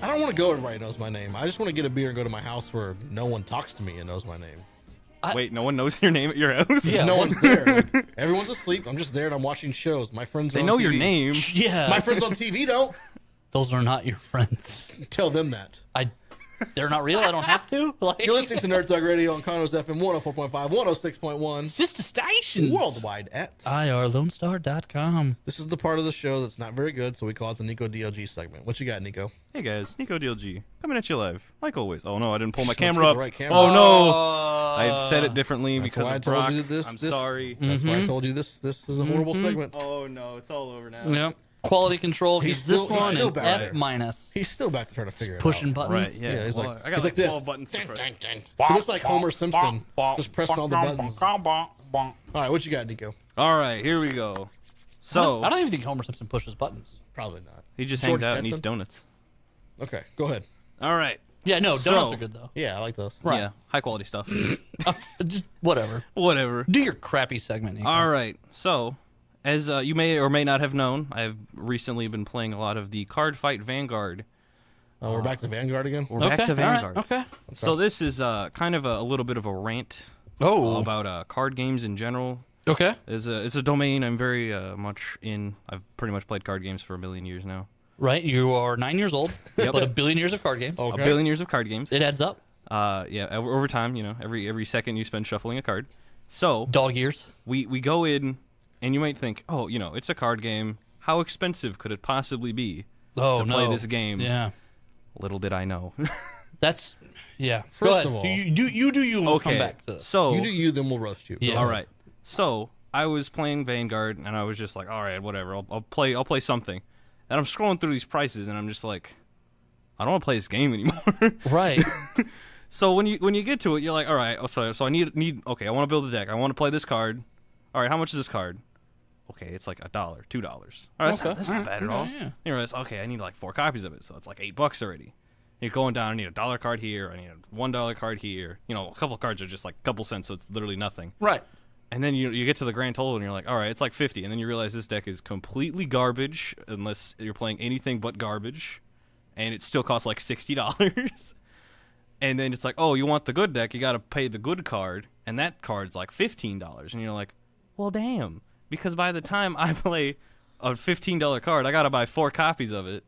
I don't want to go where everybody knows my name. I just want to get a beer and go to my house where no one talks to me and knows my name. Wait, no one knows your name at your house? Yeah, no one's there. Like, everyone's asleep. I'm just there and I'm watching shows. My friends are on TV. They know your name. Yeah. My friends on TV don't. Those are not your friends. Tell them that. They're not real. I don't have to. Like, You're listening to Nerd Thug Radio on Conroe's FM 104.5, 106.1. sister stations. Worldwide at IRLoneStar.com. This is the part of the show that's not very good, so we call it the Nico DLG segment. What you got, Nico? Hey guys, Nico DLG, coming at you live, like always. Oh no, I didn't pull my Let's camera get up. the right camera. Oh no, I said it differently That's because why I of told Brock. you this. I'm sorry. That's why I told you this. This is a horrible segment. Oh no, it's all over now. Yep. Quality control. He's this he's one still and back F there. minus. He's still back to try to figure it Pushing out. buttons. Right, yeah. Yeah, he's Well, like, I got he's like like 12 this. buttons to press. He looks like Homer Simpson, just pressing all the buttons. All right, what you got, Nico? All right, here we go. So I don't even think Homer Simpson pushes buttons. Probably not. he just George hangs out and Jetson? eats donuts. Okay, go ahead. All right. Yeah, no, So- donuts are good though. Yeah, I like those. Right. Yeah, high quality stuff. Just whatever. Whatever. Do your crappy segment. Nico. All right. So, as you may or may not have known, I've recently been playing a lot of the Card Fight Vanguard. Oh, we're back to Vanguard again? We're back to all right, Vanguard. Okay. So this is kind of a little bit of a rant Oh. about card games in general. Okay. It's a domain I'm very much in. I've pretty much played card games for a million years now. Right. You are 9 years old. Yep. But a billion years of card games. Okay. A billion years of card games. It adds up. Yeah, over time, every second you spend shuffling a card. So Dog years. we go in, and you might think, oh, it's a card game. How expensive could it possibly be Oh to no. play this game? Yeah. Little did I know. That's yeah. First Go ahead. of all- do you and we'll come Okay, back to this. so You do you, then we'll roast you. Yeah. Go all ahead. right. So I was playing Vanguard, and I was just like, all right, whatever. I'll play something. And I'm scrolling through these prices, and I'm just like, I don't want to play this game anymore. Right. So when you get to it, you're like, all right. So I need. Okay, I want to build a deck. I want to play this card. All right, how much is this card? Okay, it's like $1, $2. All right, that's not bad at all. Yeah. You realize, okay, I need like 4 copies of it, so it's like $8 already. You're going down. I need a $1 card here. I need a $1 card here. A couple of cards are just like a couple cents, so it's literally nothing. Right. And then you get to the grand total, and you're like, all right, it's like 50. And then you realize this deck is completely garbage, unless you're playing anything but garbage, and it still costs like $60. And then it's like, oh, you want the good deck, you got to pay the good card, and that card's like $15. And you're like, well, damn, because by the time I play a $15 card, I got to buy 4 copies of it.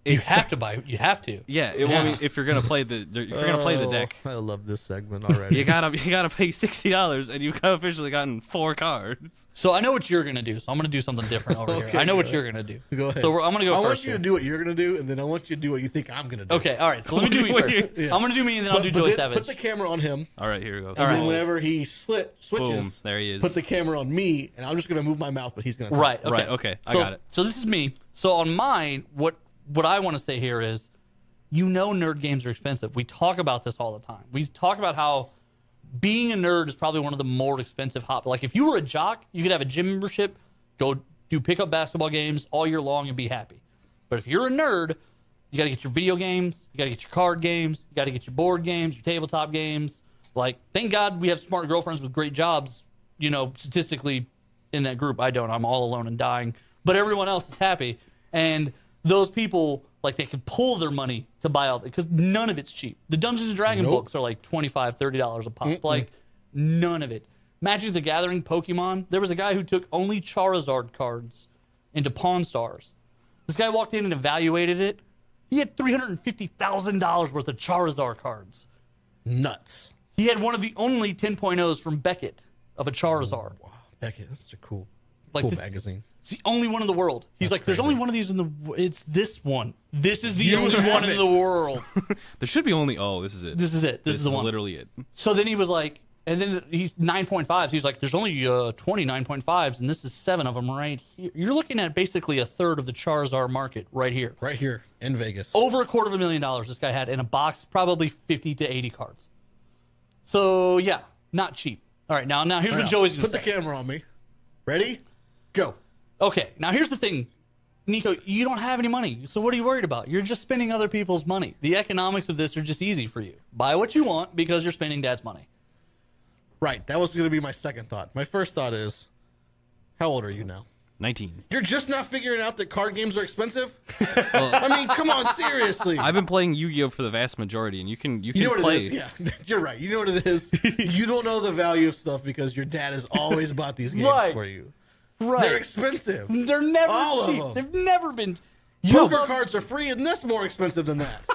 You have to buy. You have to. Yeah, I mean, if you're gonna play the deck, I love this segment already. you gotta pay $60, and you've officially gotten 4 cards. So I know what you're gonna do. So I'm gonna do something different over here. I know what you're gonna do. Go ahead. So I'm gonna go I first. want you here. to do what you're going to do, and then I want you to do what you think I'm going to do. Okay. All right. So let me do me first. Yeah. I'm gonna do me, and then I'll do Joey then Savage. Put the camera on him, All right, here we go. and All right. then whenever he switches, Boom, there he is. put the camera on me, and I'm just going to move my mouth, but he's going to Right. Okay. Right, okay, I So- got it. So this is me. So on mine, what I want to say here is, nerd games are expensive. We talk about this all the time. We talk about how being a nerd is probably one of the more expensive hobbies. Like if you were a jock, you could have a gym membership, go do pickup basketball games all year long and be happy. But if you're a nerd, you got to get your video games, you got to get your card games, you got to get your board games, your tabletop games. Like, thank God we have smart girlfriends with great jobs, statistically in that group. I don't. I'm all alone and dying. But everyone else is happy. And those people, like, they can pull their money to buy all that because none of it's cheap. The Dungeons and Dragons Nope. books are like $25, $30 a pop. Like, none of it. Magic the Gathering, Pokemon. There was a guy who took only Charizard cards into Pawn Stars. This guy walked in and evaluated it. He had $350,000 worth of Charizard cards. nuts. He had one of the only 10.0s from Beckett of a Charizard. Wow, Beckett, that's such a cool Like the- magazine. It's the only one in the world. He's That's like, there's crazy. only one of these in the. It's this one. This is the You only have one in it. the world. There should be only. Oh, this is it. This is it. This is the one. Literally it. So then he was like, and then he's 9.5s. He's like, there's only 20 9.5s, and this is 7 of them right here. You're looking at basically a third of the Charizard market right here. Right here in Vegas. Over $250,000 this guy had in a box, probably 50 to 80 cards. So yeah, not cheap. All right, now here's what Joey's gonna Put say. the camera on me. Ready? Go. Okay, now here's the thing, Nico, you don't have any money, so what are you worried about? You're just spending other people's money. The economics of this are just easy for you. Buy what you want because you're spending dad's money. Right. That was going to be my second thought. My first thought is, how old are you now? 19. You're just not figuring out that card games are expensive? I mean, come on, seriously. I've been playing Yu-Gi-Oh for the vast majority, and you can You know what play. it is? Yeah, you're right. You know what it is? You don't know the value of stuff because your dad has always bought these games Right. for you. Right. They're expensive. They're never All of cheap. them. They've never been. Poker cards are free, and that's more expensive than that.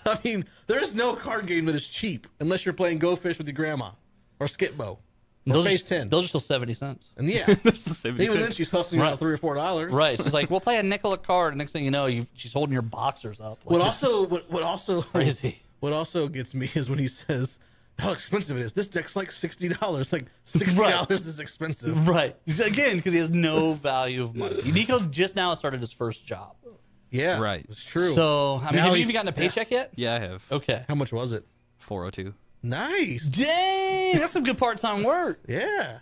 I mean, there is no card game that is cheap unless you're playing Go Fish with your grandma or Skip-Bo or Phase 10. Those are still 70 cents. And yeah, That's the same. even then she's hustling you out $3 or $4. Right. She's like, we'll play a nickel a card. Next thing you know, she's holding your boxers up. Like, What also crazy. What also gets me is when he says how expensive it is. This deck's like $60. Like $60 is expensive. Right. Again, because he has no value of money. Nico just now started his first job. Yeah, Right. It's true. So, I mean, Now have you he's- even gotten a paycheck yet? Yeah, I have. Okay. How much was it? 402. Nice. Dang, that's some good part-time work. Yeah.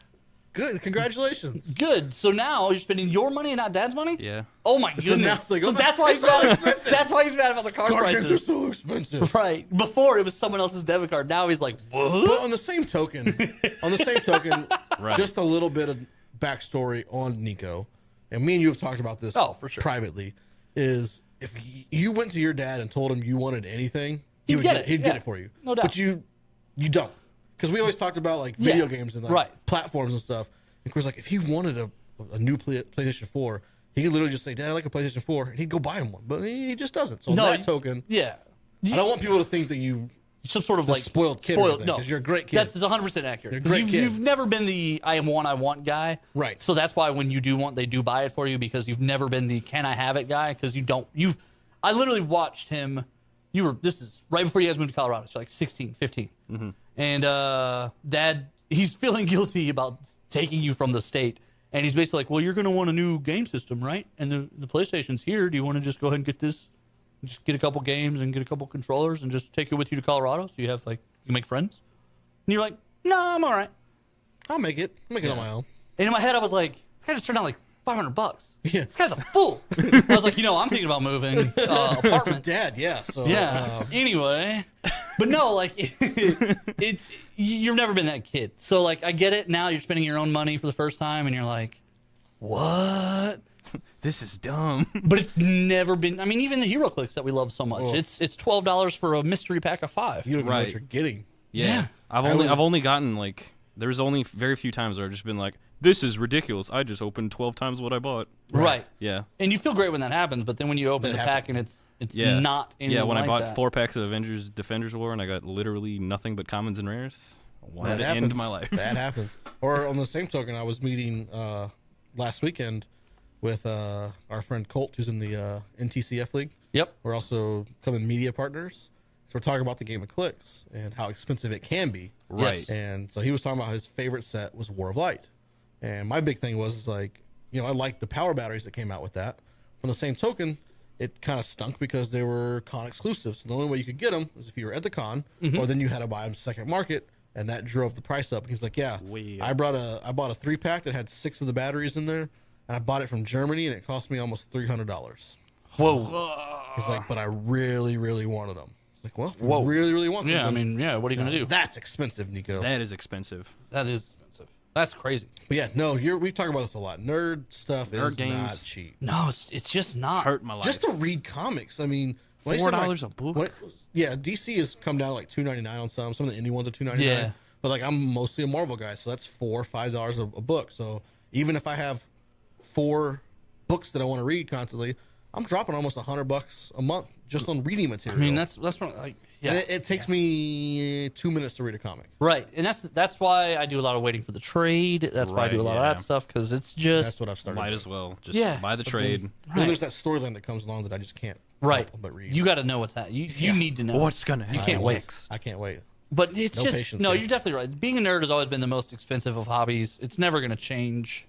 Good. Congratulations. Good. So now you're spending your money and not Dad's money? Yeah. Oh my So now goodness. it's like, So oh, that's why he's it's so mad. expensive. That's why he's mad about the card Card games are prices. so expensive. Right. Before it was someone else's debit card. Now he's like, what? But on the same token, Right. just a little bit of backstory on Nico, and me and you have talked about this Oh, for sure. privately, is if you went to your dad and told him you wanted anything, He'd would get it, He'd yeah. get it for you. No doubt. But you don't. Because we always talked about like video games and like Right. platforms and stuff. And Chris, like, if he wanted a new PlayStation 4, he could literally just say, Dad, I like a PlayStation 4, and he'd go buy him one. But he just doesn't. So on that token, Yeah. I don't want people to think that you Some sort of like spoiled kid or anything, No, 'cause you're a great kid. That's 100% accurate. You're a great kid. You've never been the I want guy. Right. So that's why when you do want, they do buy it for you because you've never been the can I have it guy because you don't. I literally watched him. This is right before you guys moved to Colorado. So like 16, 15. Mm-hmm. And Dad, he's feeling guilty about taking you from the state. And he's basically like, well, you're going to want a new game system, right? And the PlayStation's here. Do you want to just go ahead and get this? Just get a couple games and get a couple controllers and just take it with you to Colorado so you have like you can make friends. And you're like, no, I'm all right. I'll make it. I'll make it on my own. And in my head, I was like, this guy just turned out like $500. Yeah. This guy's a fool. I was like, I'm thinking about moving apartments. Dad, yeah. So Yeah. Anyway, but no, like you've never been that kid. So like I get it now. You're spending your own money for the first time, and you're like, what? This is dumb. But it's never been. I mean, even the Hero Clicks that we love so much. Oh. It's $12 for a mystery pack of 5. you don't even know what Right. you're getting. Yeah. I've only gotten like there's only very few times where I've just been like, this is ridiculous. I just opened 12 times what I bought. Right. Yeah. And you feel great when that happens, but then when you open That the pack and it's Yeah. not anything Yeah, when like I bought that. 4 packs of Avengers Defenders War and I got literally nothing but commons and rares, I wanted to end my life. That happens. Or on the same token, I was meeting last weekend with our friend Colt, who's in the NTCF League. Yep. We're also becoming media partners. So we're talking about the game of clicks and how expensive it can be. Right. Yes. And so he was talking about his favorite set was War of Light. And my big thing was like, I liked the power batteries that came out with that. On the same token, it kind of stunk because they were con exclusives. So the only way you could get them was if you were at the con, or then you had to buy them second market, and that drove the price up. And he's like, yeah, I bought a 3-pack that had 6 of the batteries in there, and I bought it from Germany, and it cost me almost $300. Whoa. He's like, but I really, really wanted them. It's like, well, if you really, really want them, Yeah, I then mean, what are you going to do? that's expensive, Nico. That is expensive. That is expensive. That's crazy. But yeah, no, we talk about this a lot. Nerd stuff is games. not cheap. No, it's just not. Hurt my life. Just to read comics. I mean, when I used to, $4 a book? Yeah, DC has come down to like $2.99 on some. Some of the indie ones are $2.99. Yeah. But like I'm mostly a Marvel guy, so that's $4 or $5 a book. So even if I have 4 books that I want to read constantly, I'm dropping almost $100 a month just on reading material. I mean, that's what like yeah. And it takes me 2 minutes to read a comic. Right, and that's why I do a lot of waiting for the trade. That's why I Right, do a lot of yeah. that stuff because it's just That's what I've started. Might doing. as well just Yeah. buy the trade. And then there's that storyline that comes along that I just can't right. help but read. You got to know what's happening. You need to know What's gonna happen? You can't wait. I can't wait. But it's No just patience no. here. You're definitely right. Being a nerd has always been the most expensive of hobbies. It's never going to change.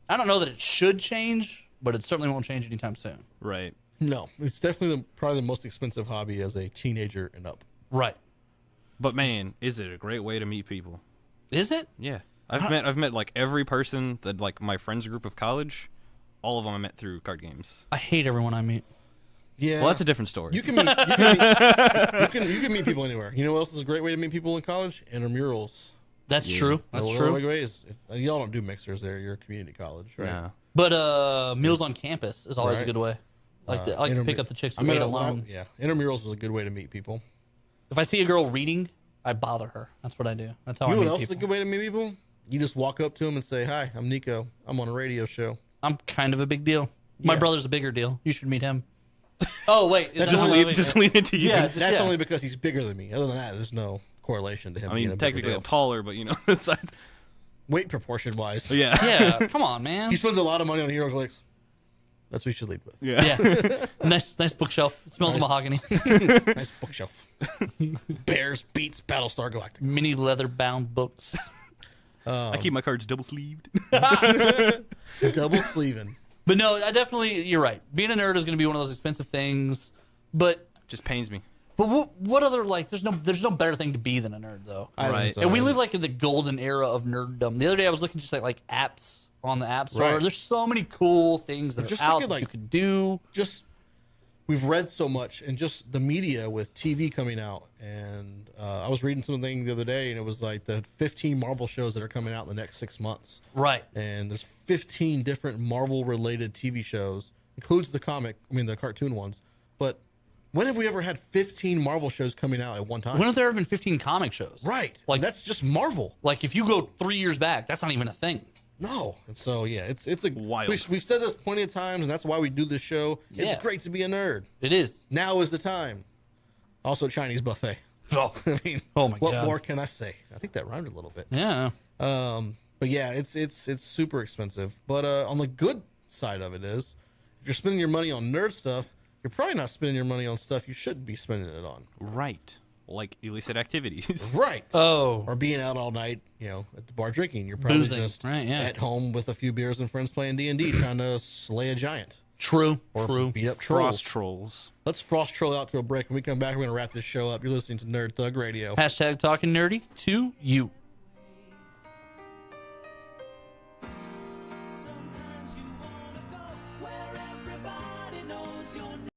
I don't know that it should change, but it certainly won't change anytime soon. Right. No, it's definitely probably the most expensive hobby as a teenager and up. Right? But man, is it a great way to meet people? Is it? Yeah. I've met like every person that like my friends group of college, all of them I met through card games. I hate everyone I meet. Yeah, Well, that's a different story. You can meet you can meet people anywhere. You know what else is a great way to meet people in college? Intramurals. That's true. That's The true. only way is if, y'all don't do mixers there. You're a community college, right? Yeah. But meals on campus is always a Right. good way. I like to pick up the chicks who ate alone. Yeah, intramurals was a good way to meet people. If I see a girl reading, I bother her. That's what I do. That's how You I know meet what else is a people. good way to meet people? You just walk up to them and say, "Hi, I'm Nico. I'm on a radio show." I'm kind of a big deal. My Yeah. brother's a bigger deal. You should meet him. Oh wait, is that Just how- lead, wait, just wait. lead it to you. Yeah. That's only because he's bigger than me. Other than that, there's no correlation to him. I being a mean, bigger technically deal. I'm taller, but it's like, Weight proportion wise. yeah. Yeah, come on, man. He spends a lot of money on HeroClix. That's what you should lead with. Yeah. Yeah, nice bookshelf. It smells of mahogany. Nice bookshelf. Bears beats Battlestar Galactica. Mini leather bound books. I keep my cards double sleeved. Double sleeving. But no, I definitely. You're right. Being a nerd is going to be one of those expensive things. But Just pains me. what other like? There's no better thing to be than a nerd though. I think Right. so. And we live like in the golden era of nerddom. The other day I was looking just at like apps on the App Store. Right. There's so many cool things that Just are out look at, that like- you could do. just we've read so much and just the media with TV coming out. And I was reading something the other day, and it was like the 15 Marvel shows that are coming out in the next 6 months. Right. And there's 15 different Marvel-related TV shows, includes the the cartoon ones. But when have we ever had 15 Marvel shows coming out at one time? When have there ever been 15 comic shows? Right. Like- That's just Marvel. Like if you go 3 years back, that's not even a thing. No. And so, yeah, it's a Wild. We've said this plenty of times, and that's why we do this show. Yeah. It's great to be a nerd. It is. Now is the time. Also, Chinese buffet. Oh, I mean, Oh my what God. more can I say? I think that rhymed a little bit. yeah. But yeah, it's super expensive. But on the good side of it is, if you're spending your money on nerd stuff, you're probably not spending your money on stuff you shouldn't be spending it on. Right. Like illicit activities. Right. Oh. Or being out all night, at the bar drinking. You're probably Boozing. just Right, yeah. at home with a few beers and friends playing D&D, trying to slay a giant True. or True. beat up trolls. Frost trolls. Let's frost troll out to a break. When we come back, we're going to wrap this show up. You're listening to Nerd Thug Radio. Hashtag talking nerdy to you.